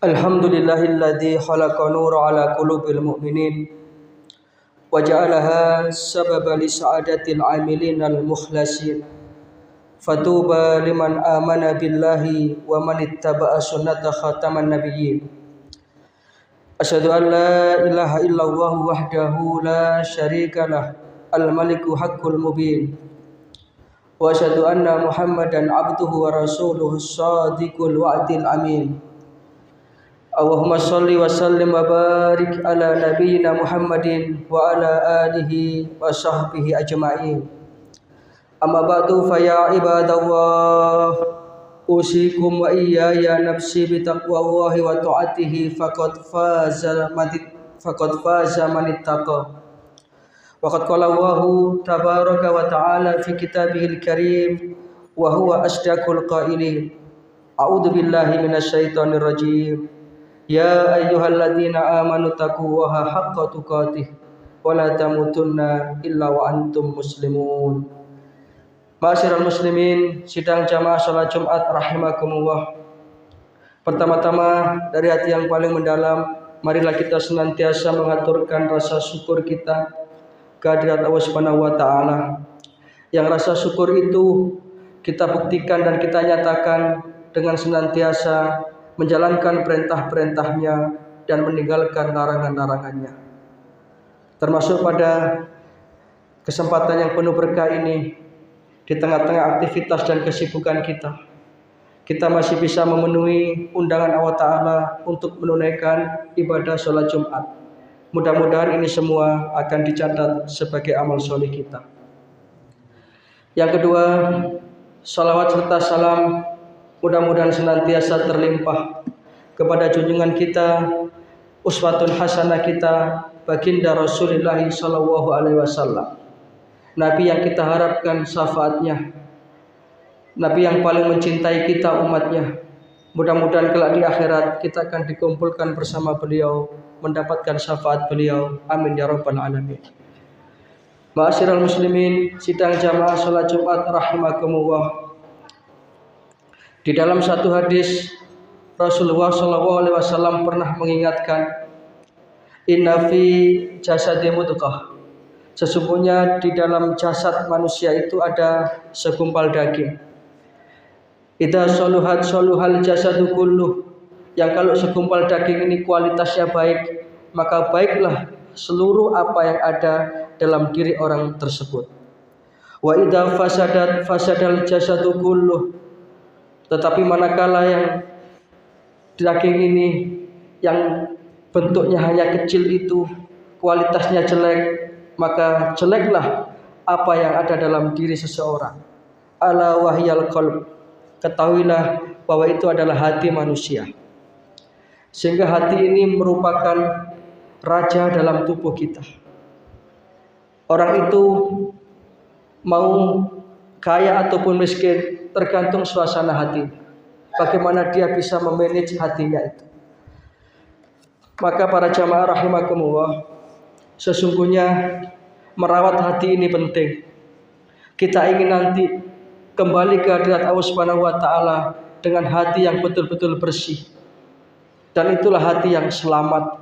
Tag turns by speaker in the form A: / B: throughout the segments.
A: Alhamdulillahilladzi khalaqa nura ala qulubil mu'minin wa ja'alaha sababan li sa'adatil 'amilin al mukhlasin. Fatuba liman amana billahi wa man ittaba'a sunnata khataman nabiyyin. Asyhadu an la ilaha illallah wahdahu la syarikalah al maliku haqqul mubin. Wa asyhadu anna Muhammadan 'abduhu wa rasuluhu shadiqul wa'dil amin. Allahumma sholli wa sallim wa barik ala nabiyyina Muhammadin wa ala alihi wa sahbihi ajma'in. Amma ba'du fa ya ibadallah, usikum wa iyaya nafsi bi taqwallahi wa ta'atihi faqad faza man ittaqa. Wa qad qala Allahu tabaraka wa ta'ala fi kitabihil karim wa huwa asdaqul qailin. A'udzu billahi minasy syaithanir rajim. Ya ayyuhalladzina amanu taqullaha haqqa tuqatih wa la tamutunna illa wa antum muslimun. Ma'asyiral muslimin, sidang jamaah salat Jumat rahimakumullah. Pertama-tama dari hati yang paling mendalam, marilah kita senantiasa mengaturkan rasa syukur kita kehadirat Allah Subhanahu wa taala. Yang rasa syukur itu kita buktikan dan kita nyatakan dengan senantiasa menjalankan perintah-perintahnya dan meninggalkan larangan-larangannya. Termasuk pada kesempatan yang penuh berkah ini, di tengah-tengah aktivitas dan kesibukan kita masih bisa memenuhi undangan Allah Ta'ala untuk menunaikan ibadah sholat Jumat. Mudah-mudahan ini semua akan dicatat sebagai amal soleh kita. Yang kedua, salawat serta salam mudah-mudahan senantiasa terlimpah kepada junjungan kita, uswatun hasanah kita, baginda Rasulullah sallallahu alaihi wasallam. Nabi yang kita harapkan syafaatnya, Nabi yang paling mencintai kita umatnya. Mudah-mudahan kelak di akhirat kita akan dikumpulkan bersama beliau, mendapatkan syafaat beliau. Amin ya rabbal alamin. Ma'asyiral muslimin, sidang jamaah salat Jumat rahimakumullah. Di dalam satu hadis Rasulullah SAW pernah mengingatkan, inna fi jasadi mudghah, sesungguhnya di dalam jasad manusia itu ada segumpal daging. Idza saluhat saluhal jasadu kulluh, yang kalau segumpal daging ini kualitasnya baik, maka baiklah seluruh apa yang ada dalam diri orang tersebut. Wa idza fasadat fasadal jasadu kulluh, tetapi manakala yang daging ini yang bentuknya hanya kecil itu kualitasnya jelek, maka jeleklah apa yang ada dalam diri seseorang. Ala wahyal qalb, ketahuilah bahwa itu adalah hati manusia. Sehingga hati ini merupakan raja dalam tubuh kita. Orang itu mau kaya ataupun miskin tergantung suasana hati. Bagaimana dia bisa memanage hatinya itu. Maka para jamaah rahimakumullah, sesungguhnya merawat hati ini penting. Kita ingin nanti kembali ke hadirat Allah Subhanahu wa taala dengan hati yang betul-betul bersih. Dan itulah hati yang selamat.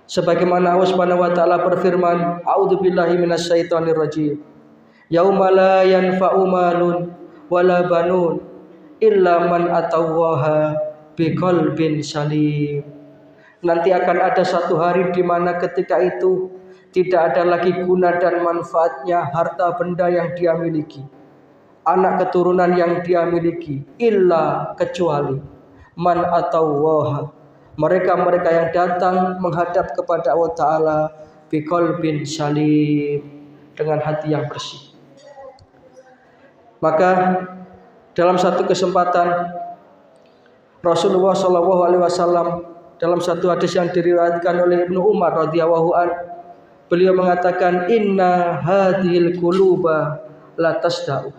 A: Sebagaimana Allah Subhanahu wa taala berfirman, a'udzubillahi minasyaitonir rajim. Yauma la yanfa'u malun wala banun illa man atallaha biqalbin salim. Nanti akan ada satu hari di mana ketika itu tidak ada lagi guna dan manfaatnya harta benda yang dia miliki, anak keturunan yang dia miliki, illa kecuali man atallaha, mereka-mereka yang datang menghadap kepada Allah Ta'ala biqalbin salim, dengan hati yang bersih. Maka dalam satu kesempatan Rasulullah SAW dalam satu hadis yang diriwayatkan oleh Ibnu Umar radhiyallahu an, beliau mengatakan, inna hadhil quluba la tasda'u,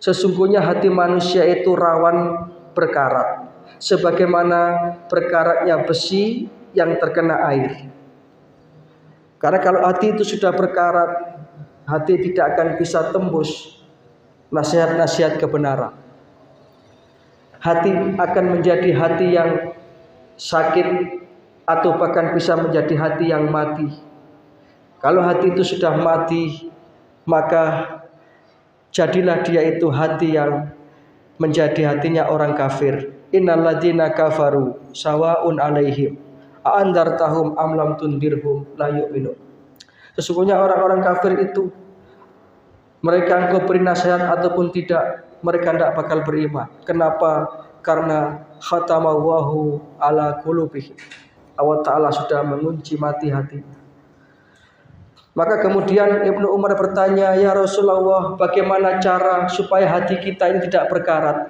A: sesungguhnya hati manusia itu rawan berkarat sebagaimana berkaratnya besi yang terkena air. Karena kalau hati itu sudah berkarat, hati tidak akan bisa tembus nasihat-nasihat kebenaran. Hati akan menjadi hati yang sakit atau bahkan bisa menjadi hati yang mati. Kalau hati itu sudah mati, maka jadilah dia itu hati yang menjadi hatinya orang kafir. Innal ladzina kafaru sawaun alaihim a'andartahum am lam tundirhum la yu'minun. Sesungguhnya orang-orang kafir itu, mereka engkau beri nasihat ataupun tidak, mereka tidak bakal beriman. Kenapa? Karena khatamallahu ala qulubihim. Allah Ta'ala sudah mengunci mati hati. Maka kemudian Ibnu Umar bertanya, ya Rasulullah, bagaimana cara supaya hati kita ini tidak berkarat?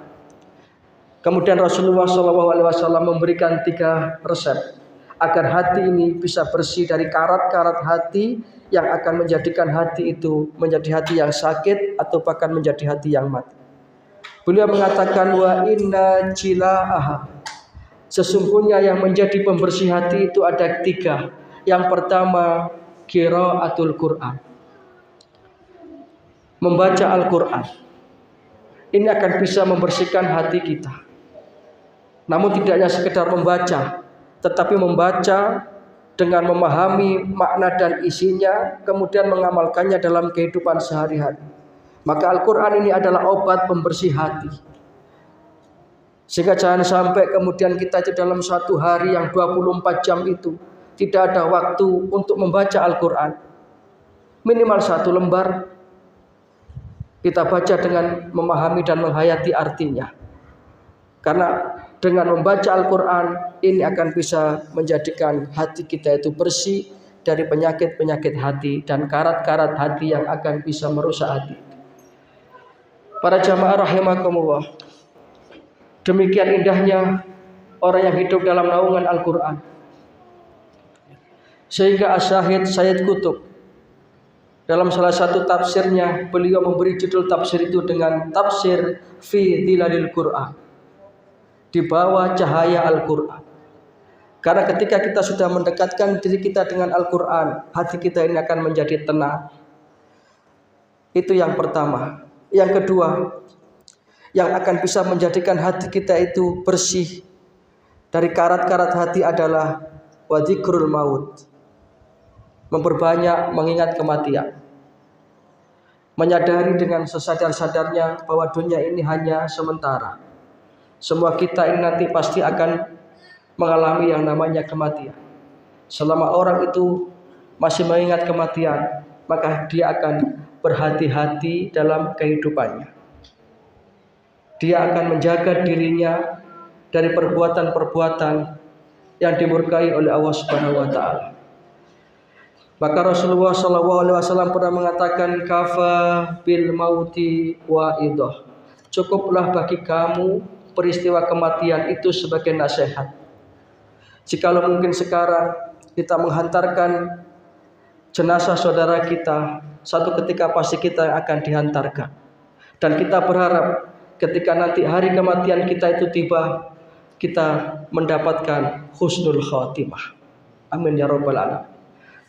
A: Kemudian Rasulullah SAW memberikan 3 resep agar hati ini bisa bersih dari karat-karat hati yang akan menjadikan hati itu menjadi hati yang sakit atau bahkan menjadi hati yang mati. Beliau mengatakan, wa inna jila'aha, sesungguhnya yang menjadi pembersih hati itu ada 3. Yang pertama, qiraatul Quran, membaca Al-Quran. Ini akan bisa membersihkan hati kita. Namun tidak hanya sekedar membaca, tetapi membaca dengan memahami makna dan isinya, kemudian mengamalkannya dalam kehidupan sehari-hari. Maka Al-Quran ini adalah obat pembersih hati. Sehingga jangan sampai kemudian kita itu dalam satu hari yang 24 jam itu tidak ada waktu untuk membaca Al-Quran. Minimal 1 lembar kita baca dengan memahami dan menghayati artinya. Karena dengan membaca Al-Quran ini akan bisa menjadikan hati kita itu bersih dari penyakit-penyakit hati dan karat-karat hati yang akan bisa merusak hati. Para jamaah rahimakumullah, demikian indahnya orang yang hidup dalam naungan Al-Quran. Sehingga As-Syahid Sayyid Qutb dalam salah satu tafsirnya, beliau memberi judul tafsir itu dengan tafsir fi dhilalil Quran, di bawah cahaya Al-Quran. Karena ketika kita sudah mendekatkan diri kita dengan Al-Quran, hati kita ini akan menjadi tenang. Itu yang pertama. Yang kedua, yang akan bisa menjadikan hati kita itu bersih dari karat-karat hati adalah wa dzikrul maut, memperbanyak mengingat kematian. Menyadari dengan sesadar-sadarnya bahwa dunia ini hanya sementara. Semua kita ini nanti pasti akan mengalami yang namanya kematian. Selama orang itu masih mengingat kematian, maka dia akan berhati-hati dalam kehidupannya. Dia akan menjaga dirinya dari perbuatan-perbuatan yang dimurkai oleh Allah Subhanahu wa taala. Maka Rasulullah SAW pernah mengatakan, kafa bil mauti wa'idah, cukuplah bagi kamu peristiwa kematian itu sebagai nasihat. Jikalau mungkin sekarang kita menghantarkan jenazah saudara kita, satu ketika pasti kita akan dihantarkan. Dan kita berharap ketika nanti hari kematian kita itu tiba, kita mendapatkan husnul khatimah. Amin ya rabbal alamin.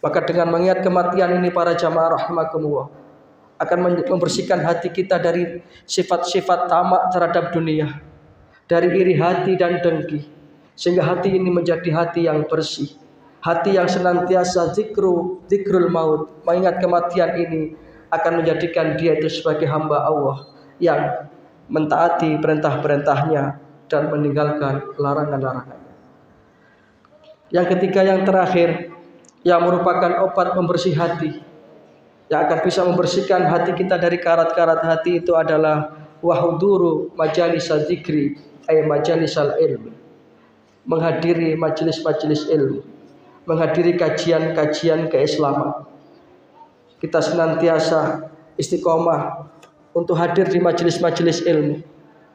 A: Maka dengan mengingat kematian ini, para jamaah rahimakumullah, akan membersihkan hati kita dari sifat-sifat tamak terhadap dunia, dari iri hati dan dengki, sehingga hati ini menjadi hati yang bersih, hati yang senantiasa zikrul maut. Mengingat kematian ini akan menjadikan dia itu sebagai hamba Allah yang mentaati perintah-perintahnya dan meninggalkan larangan-larangannya. Yang ketiga, yang terakhir, yang merupakan obat pembersih hati, yang akan bisa membersihkan hati kita dari karat-karat hati itu adalah wahuduru majalisal zikri, ay majalisal ilmi, menghadiri majelis-majelis ilmu, menghadiri kajian-kajian keislaman. Kita senantiasa istiqomah untuk hadir di majelis-majelis ilmu,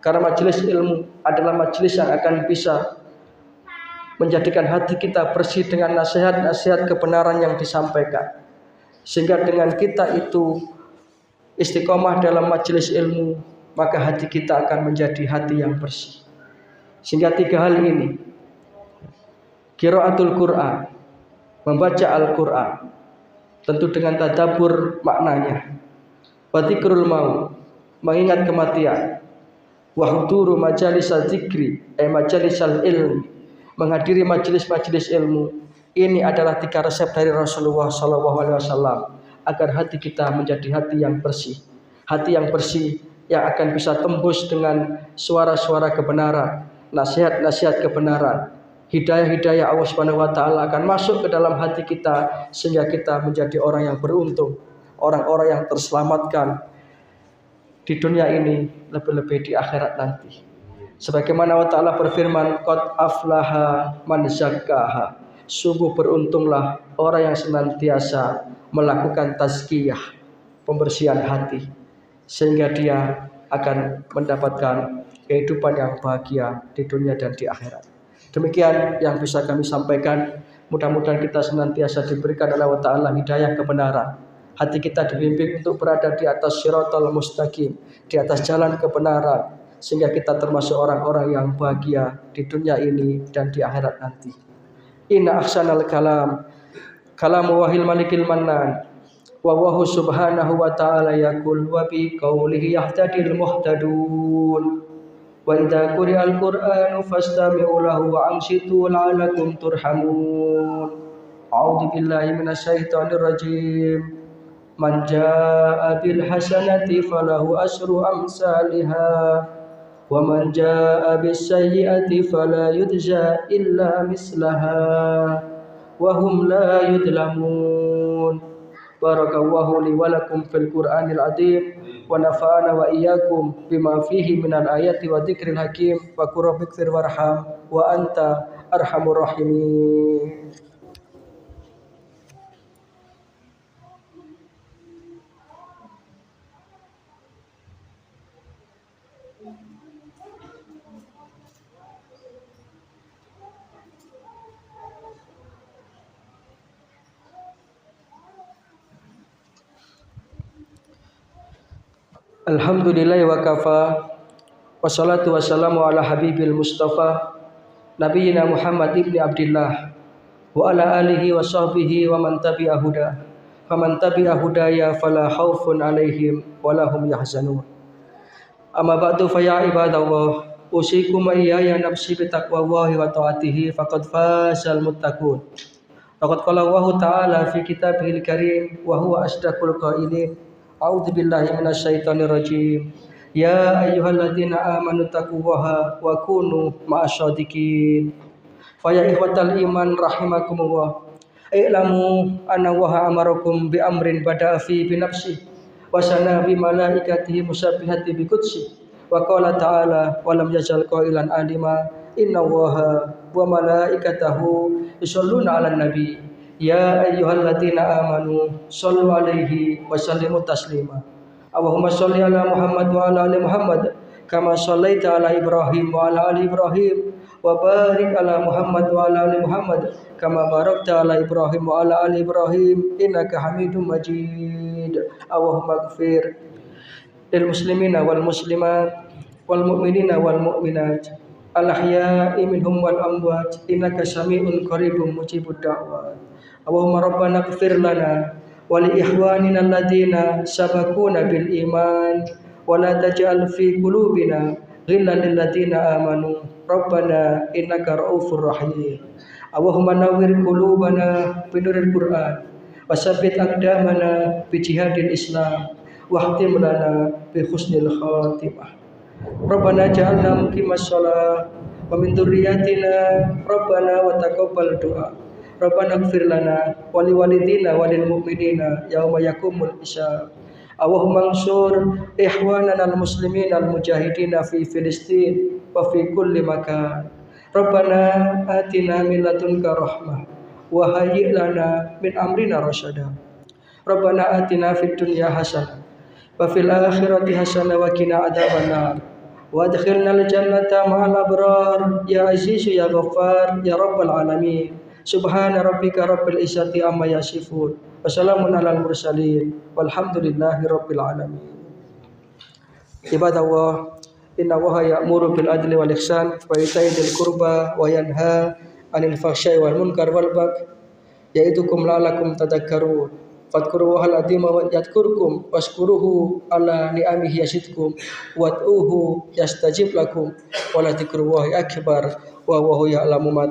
A: karena majelis ilmu adalah majelis yang akan bisa menjadikan hati kita bersih dengan nasihat-nasihat kebenaran yang disampaikan. Sehingga dengan kita itu istiqomah dalam majelis ilmu, maka hati kita akan menjadi hati yang bersih. Sehingga 3 hal ini, qiraatul Quran, membaca Al-Quran, tentu dengan tadabbur maknanya, wa dzikrul maut, mengingat kematian, wa huduru majalisal zikri, majalisal ilmi, menghadiri majelis-majelis ilmu. Ini adalah 3 resep dari Rasulullah SAW agar hati kita menjadi hati yang bersih. Hati yang bersih yang akan bisa tembus dengan suara-suara kebenaran, nasihat-nasihat kebenaran. Hidayah-hidayah Allah Subhanahu wa taala akan masuk ke dalam hati kita sehingga kita menjadi orang yang beruntung, orang-orang yang terselamatkan di dunia ini, lebih-lebih di akhirat nanti. Sebagaimana Allah Ta'ala berfirman, qad aflaha man zakkaha. Sungguh beruntunglah orang yang senantiasa melakukan tazkiyah, pembersihan hati, sehingga dia akan mendapatkan kehidupan yang bahagia di dunia dan di akhirat. Demikian yang bisa kami sampaikan. Mudah-mudahan kita senantiasa diberikan oleh Allah Ta'ala hidayah kebenaran. Hati kita dibimbing untuk berada di atas Shiratal Mustaqim, di atas jalan kebenaran, sehingga kita termasuk orang-orang yang bahagia di dunia ini dan di akhirat nanti. Inna ahsanal kalam kalamu wahil malikil mannan wa wahu subhanahu wa ta'ala yaqul wa bi qawlihi yahtadil muhtadun wa idza quri'al qur'anu fastami'u lahu wa ansitu la'allakum turhamun. A'udzu billahi minasyaitonir rajim. Man jaa'a bil hasanati falahu asyru amsalihha wa man jaa'a bis sayyi'ati fala yujza illa mislaha wa hum la yudlamun. Barakallahu li wa lakum fil Qur'anil azim wa nafa'ana wa iyyakum bima fihi minal ayati wa dzikril hakim wa qur rabbighfir warham wa anta arhamur rahimin. Alhamdulillah wa kafa, wassalatu wassalamu ala habibil mustafa nabiyina Muhammad ibni Abdillah wa ala alihi wa sahbihi wa man tabi'a huda faman tabi'a hudaya fala khaufun alaihim wa lahum yahzanun. Amma ba'du fa ya ibadallah, usikum wa iyaya nafsi bi taqwallahi wa ta'atihi faqad fazal muttaqun. Faqad qala Allah ta'ala fi kitabihil karim wa huwa asdaqul qailin. A'udzu billahi minasyaitonir rajim. Ya ayyuhalladzina amanu taqullaha wa kunu ma'asyadiqin. Fa ya ikhwatal iman rahimakumullah. I'lamu anna Allaha amarakum bi amrin bada'a fi bi nafsi wa sana bi malaikatihi musabbihati bi qudsi. Wa qala ta'ala wa lam yazal qailan alima inna Allaha wa malaikatahu yusholluna 'alan nabi. Ya ayyuhalladzina amanu shallu alaihi wa sallimu taslima. Allahumma shalli ala Muhammad wa ala ali Muhammad kama shallaita ala Ibrahim wa ala ali Ibrahim wa barik ala Muhammad wa ala ali Muhammad kama barakta ala Ibrahim wa ala ali Ibrahim innaka Hamidum Majid. Allahumma ighfir lil muslimina wal muslimat wal mu'minina wal mu'minat al ahya'i minhum wal amwat innaka sami'un qaribun mujibud da'wat. Allahumma rabbana ighfir lana wa li ikhwanina alladhina sabaquna bil iman wa la taj'al fi qulubina ghillan lil ladzina amanu rabbana innaka ra'ufur rahim. Allahumma nawwir qulubana bi nuril Qur'an wa tsabbit aqdamana bi jihadil Islam wa khtim lana bi husnil khatimah. Rabbana ja'alna muqimas shalah wa min dzurriyyatina rabbana wa taqabbal du'a. Rabbana ighfir lana wa liwalidina wa lil mu'minina yauma yaqumul hisab. Allahumma ansur ikhwanana al-muslimin al-mujahidin fi Filistin wa fi kulli makan. Rabbana atina min ladunka rahmah wa hayyi' lana min amrina rasyada. Rabbana atina fid dunya hasanah wa fil akhirati hasanah wa qina adzabannar. Wa adkhilnal jannata ma'al abrar ya azizu ya ghaffar ya rabbal alamin. Subhana rabbika rabbil izzati amma yasifun wa salamun alal mursalin walhamdulillahi rabbil alamin. Ibadallah, inna Allaha ya'muru bil adli wal ihsan wa ita'i dzil qurba wa yanha 'anil fahsya'i wal munkar wal baghi ya'idukum la'allakum tadhakkarun. Fadhkurullahal azima wa yadhkurkum washkuruhu ala ni'amihi yazidkum wad'uhu yastajib lakum wa la dzikrullahi akbar wa huwa ya'lamu ma